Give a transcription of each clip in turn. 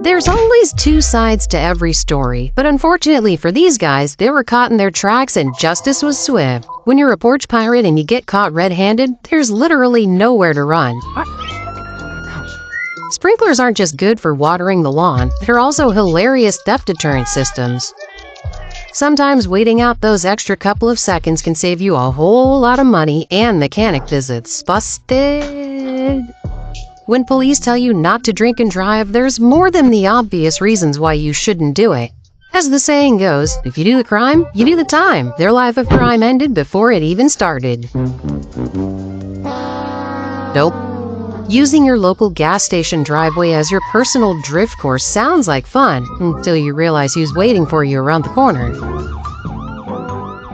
There's always two sides to every story, but unfortunately for these guys, they were caught in their tracks and justice was swift. When you're a porch pirate and you get caught red-handed, there's literally nowhere to run. Sprinklers aren't just good for watering the lawn, they're also hilarious theft deterrent systems. Sometimes waiting out those extra couple of seconds can save you a whole lot of money and mechanic visits. Busted! When police tell you not to drink and drive, there's more than the obvious reasons why you shouldn't do it. As the saying goes, if you do the crime, you do the time. Their life of crime ended before it even started. Nope. Using your local gas station driveway as your personal drift course sounds like fun, until you realize who's waiting for you around the corner.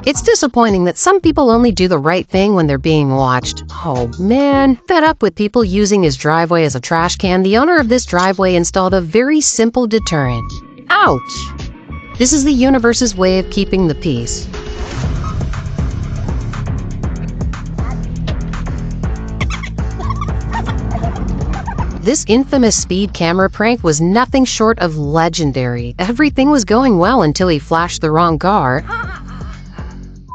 It's disappointing that some people only do the right thing when they're being watched. Oh man, fed up with people using his driveway as a trash can, the owner of this driveway installed a very simple deterrent. Ouch! This is the universe's way of keeping the peace. This infamous speed camera prank was nothing short of legendary. Everything was going well until he flashed the wrong car.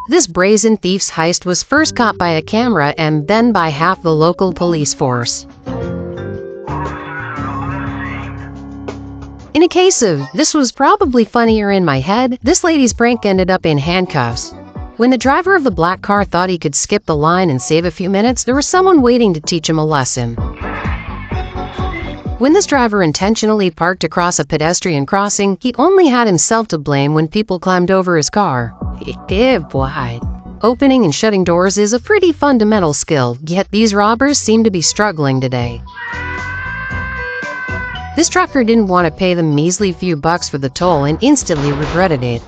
This brazen thief's heist was first caught by a camera and then by half the local police force. In a case of, this was probably funnier in my head, this lady's prank ended up in handcuffs. When the driver of the black car thought he could skip the line and save a few minutes, there was someone waiting to teach him a lesson. When this driver intentionally parked across a pedestrian crossing, he only had himself to blame when people climbed over his car. Boy. Opening and shutting doors is a pretty fundamental skill, yet these robbers seem to be struggling today. This trucker didn't want to pay the measly few bucks for the toll and instantly regretted it.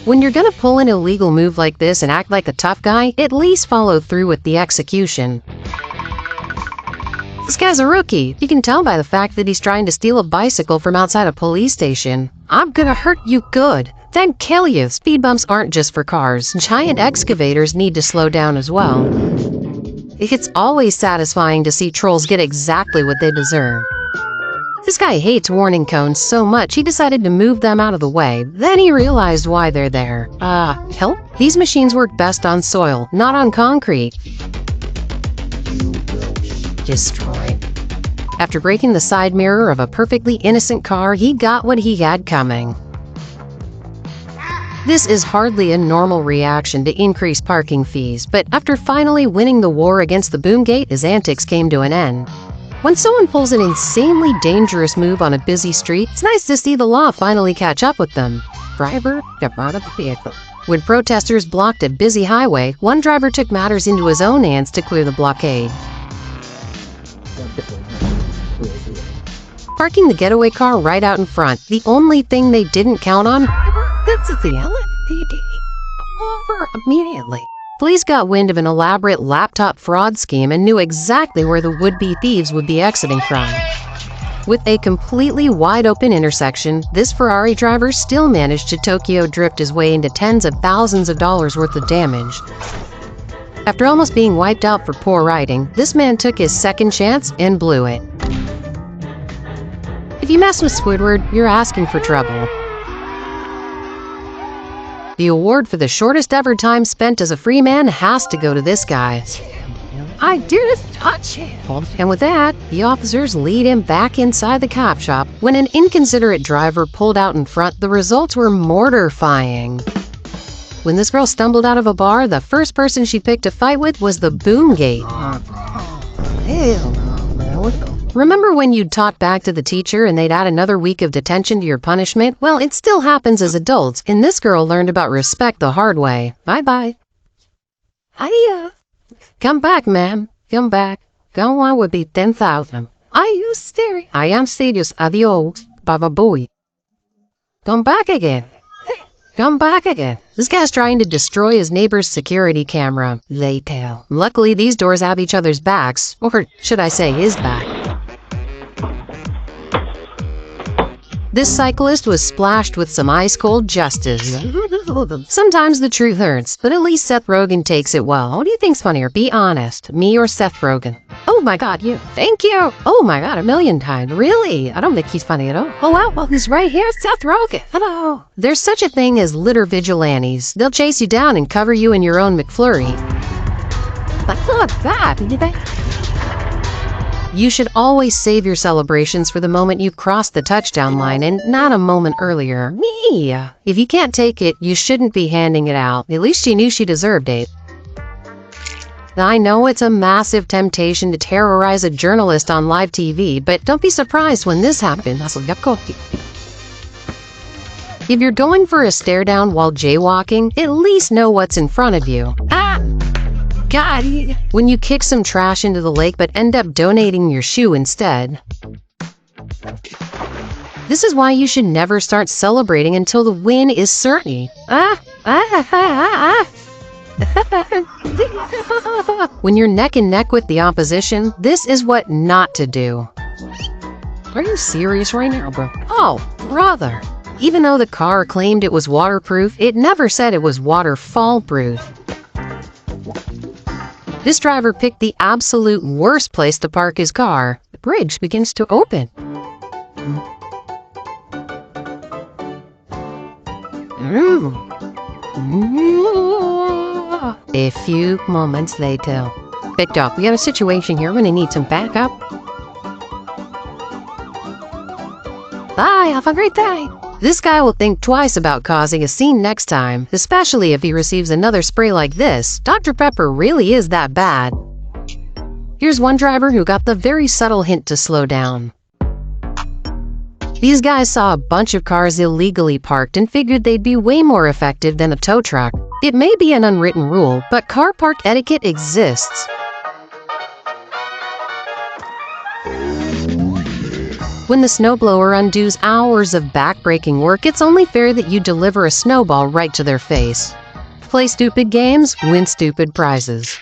When you're gonna pull an illegal move like this and act like a tough guy, at least follow through with the execution. This guy's a rookie. You can tell by the fact that he's trying to steal a bicycle from outside a police station. I'm gonna hurt you good, then kill you. Speed bumps aren't just for cars. Giant excavators need to slow down as well. It's always satisfying to see trolls get exactly what they deserve. This guy hates warning cones so much he decided to move them out of the way. Then he realized why they're there. Help? These machines work best on soil, not on concrete. Destroyed. After breaking the side mirror of a perfectly innocent car, he got what he had coming. This is hardly a normal reaction to increased parking fees, but after finally winning the war against the boom gate, his antics came to an end. When someone pulls an insanely dangerous move on a busy street, it's nice to see the law finally catch up with them. Driver, get out of the vehicle. When protesters blocked a busy highway, one driver took matters into his own hands to clear the blockade. Parking the getaway car right out in front, the only thing they didn't count on, that's the LAPD. Over immediately. Police got wind of an elaborate laptop fraud scheme and knew exactly where the would-be thieves would be exiting from. With a completely wide-open intersection, this Ferrari driver still managed to Tokyo drift his way into tens of thousands of dollars worth of damage. After almost being wiped out for poor riding, this man took his second chance and blew it. If you mess with Squidward, you're asking for trouble. The award for the shortest ever time spent as a free man has to go to this guy. I didn't touch him. And with that, the officers lead him back inside the cop shop. When an inconsiderate driver pulled out in front, the results were mortifying. When this girl stumbled out of a bar, the first person she picked a fight with was the boom gate. Hell no, man. What the? Remember when you'd talk back to the teacher and they'd add another week of detention to your punishment? Well, it still happens as adults, and this girl learned about respect the hard way. Bye-bye. Hiya. Come back, ma'am. Come back. Go on would be 10,000. Are you serious? I am serious. Adios. Baba-booey. Come back again. Come back again. This guy's trying to destroy his neighbor's security camera. They tell. Luckily, these doors have each other's backs. Or should I say his back. This cyclist was splashed with some ice-cold justice. Sometimes the truth hurts, but at least Seth Rogen takes it well. What do you think's funnier? Be honest. Me or Seth Rogen? Oh, Oh my god, you. Thank you. Oh my god, a million times. Really? I don't think he's funny at all. Oh wow, well, he's right here. Seth Rogen. Hello. There's such a thing as litter vigilantes. They'll chase you down and cover you in your own McFlurry. But look, that. You should always save your celebrations for the moment you've crossed the touchdown line and not a moment earlier. Me. If you can't take it, you shouldn't be handing it out. At least she knew she deserved it. I know it's a massive temptation to terrorize a journalist on live TV, but don't be surprised when this happens. If you're going for a stare down while jaywalking, at least know what's in front of you. Ah! God! When you kick some trash into the lake but end up donating your shoe instead. This is why you should never start celebrating until the win is certain. When you're neck and neck with the opposition, this is what not to do. Are you serious right now, bro? Oh, brother. Even though the car claimed it was waterproof, it never said it was waterfall-proof. This driver picked the absolute worst place to park his car. The bridge begins to open. A few moments later. Picked up. We have a situation here. We're gonna need some backup. Bye, have a great day. This guy will think twice about causing a scene next time, especially if he receives another spray like this. Dr. Pepper really is that bad. Here's one driver who got the very subtle hint to slow down. These guys saw a bunch of cars illegally parked and figured they'd be way more effective than a tow truck. It may be an unwritten rule, but car park etiquette exists. When the snowblower undoes hours of back-breaking work, it's only fair that you deliver a snowball right to their face. Play stupid games, win stupid prizes.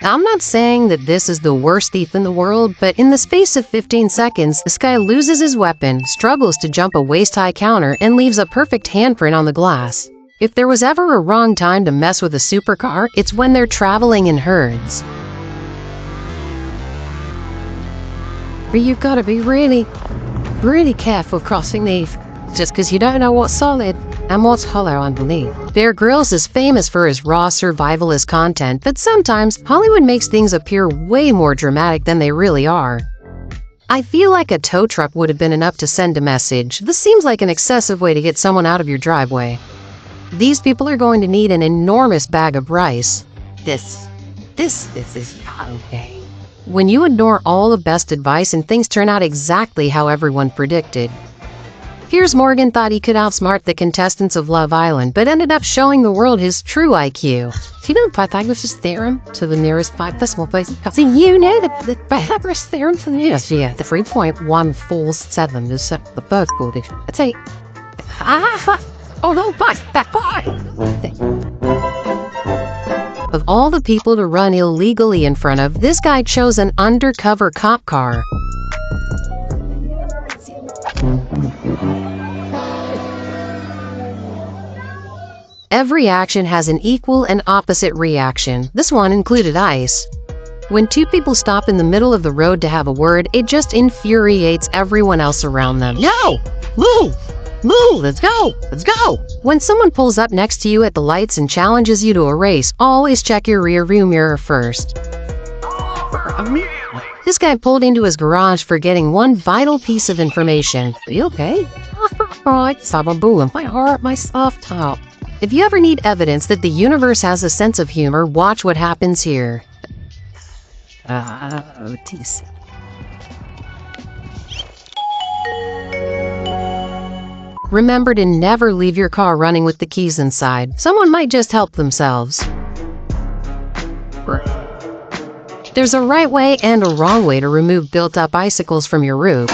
I'm not saying that this is the worst thief in the world, but in the space of 15 seconds, this guy loses his weapon, struggles to jump a waist-high counter, and leaves a perfect handprint on the glass. If there was ever a wrong time to mess with a supercar, it's when they're traveling in herds. But you've got to be really careful crossing these, just because you don't know what's solid and what's hollow underneath. Bear Grylls is famous for his raw survivalist content, but sometimes Hollywood makes things appear way more dramatic than they really are. I feel like a tow truck would have been enough to send a message. This seems like an excessive way to get someone out of your driveway. These people are going to need an enormous bag of rice. This is not okay. When you ignore all the best advice and things turn out exactly how everyone predicted. Piers Morgan thought he could outsmart the contestants of Love Island, but ended up showing the world his true IQ. Do you know Pythagoras' theorem to the nearest 5 decimal places? See, you know the Pythagoras theorem to the nearest, yeah, the 3.147 is the birth coefficient. I'd say, oh no, bye. Of all the people to run illegally in front of, this guy chose an undercover cop car. Every action has an equal and opposite reaction. This one included ice. When two people stop in the middle of the road to have a word, it just infuriates everyone else around them. No! Move! Move! Let's go! Let's go! When someone pulls up next to you at the lights and challenges you to a race, always check your rearview mirror first. This guy pulled into his garage forgetting one vital piece of information. Are you okay? Alright, Sababoo, my heart, my soft top. If you ever need evidence that the universe has a sense of humor, watch what happens here. TC. Remember to never leave your car running with the keys inside. Someone might just help themselves. There's a right way and a wrong way to remove built-up icicles from your roof.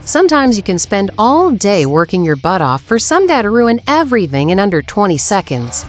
Sometimes you can spend all day working your butt off for some guy to ruin everything in under 20 seconds.